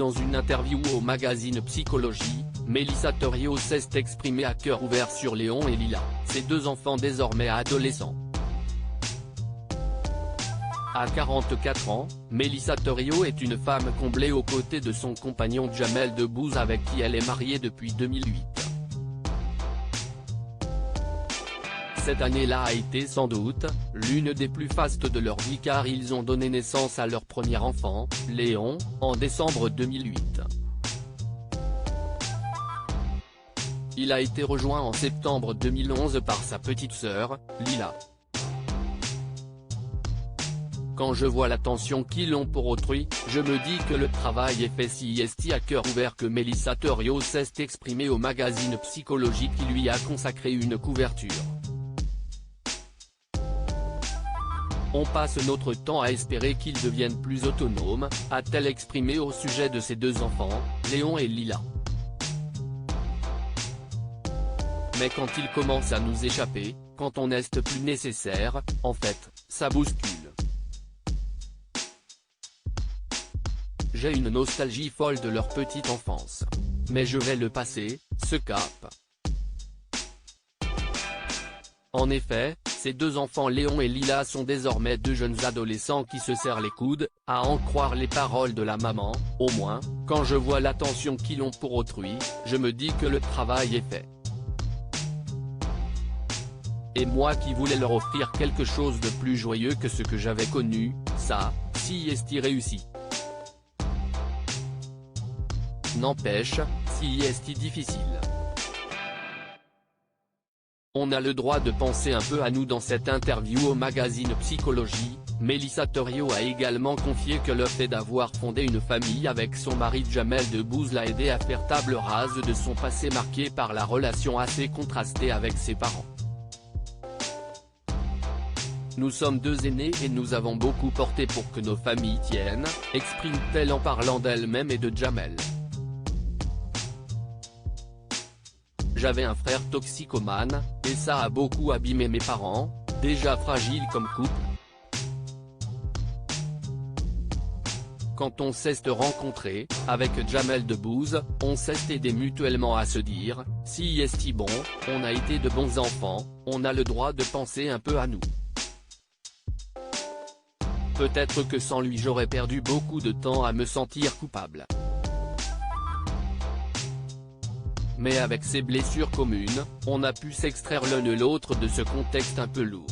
Dans une interview au magazine Psychologie, Mélissa Theriot s'est exprimée à cœur ouvert sur Léon et Lila, ses deux enfants désormais adolescents. À 44 ans, Mélissa Theriot est une femme comblée aux côtés de son compagnon Jamel Debbouze avec qui elle est mariée depuis 2008. Cette année-là a été sans doute l'une des plus fastes de leur vie car ils ont donné naissance à leur premier enfant, Léon, en décembre 2008. Il a été rejoint en septembre 2011 par sa petite sœur, Lila. Quand je vois l'attention qu'ils ont pour autrui, je me dis que le travail est fait. C'est à cœur ouvert que Mélissa Theriot s'est exprimée au magazine Psychologie qui lui a consacré une couverture. On passe notre temps à espérer qu'ils deviennent plus autonomes, a-t-elle exprimé au sujet de ses deux enfants, Léon et Lila. Mais quand ils commencent à nous échapper, quand on n'est plus nécessaire, en fait, ça bouscule. J'ai une nostalgie folle de leur petite enfance. Mais je vais le passer, ce cap. En effet, ces deux enfants Léon et Lila sont désormais deux jeunes adolescents qui se serrent les coudes, à en croire les paroles de la maman. Au moins, quand je vois l'attention qu'ils ont pour autrui, je me dis que le travail est fait. Et moi qui voulais leur offrir quelque chose de plus joyeux que ce que j'avais connu, ça, si est réussi. N'empêche, si est difficile. On a le droit de penser un peu à nous. Dans cette interview au magazine Psychologie, Mélissa Theriot a également confié que le fait d'avoir fondé une famille avec son mari Jamel Debbouze l'a aidé à faire table rase de son passé marqué par la relation assez contrastée avec ses parents. Nous sommes deux aînés et nous avons beaucoup porté pour que nos familles tiennent, exprime-t-elle en parlant d'elle-même et de Jamel. J'avais un frère toxicomane, et ça a beaucoup abîmé mes parents, déjà fragiles comme couple. Quand on s'est rencontré, avec Jamel Debbouze, on s'est aidé mutuellement à se dire, si est bon, on a été de bons enfants, on a le droit de penser un peu à nous. Peut-être que sans lui j'aurais perdu beaucoup de temps à me sentir coupable. Mais avec ces blessures communes, on a pu s'extraire l'un et l'autre de ce contexte un peu lourd.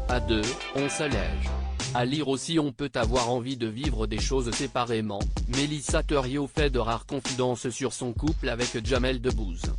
À deux, on s'allège. À lire aussi on peut avoir envie de vivre des choses séparément. Mélissa Theriot fait de rares confidences sur son couple avec Jamel Debbouze.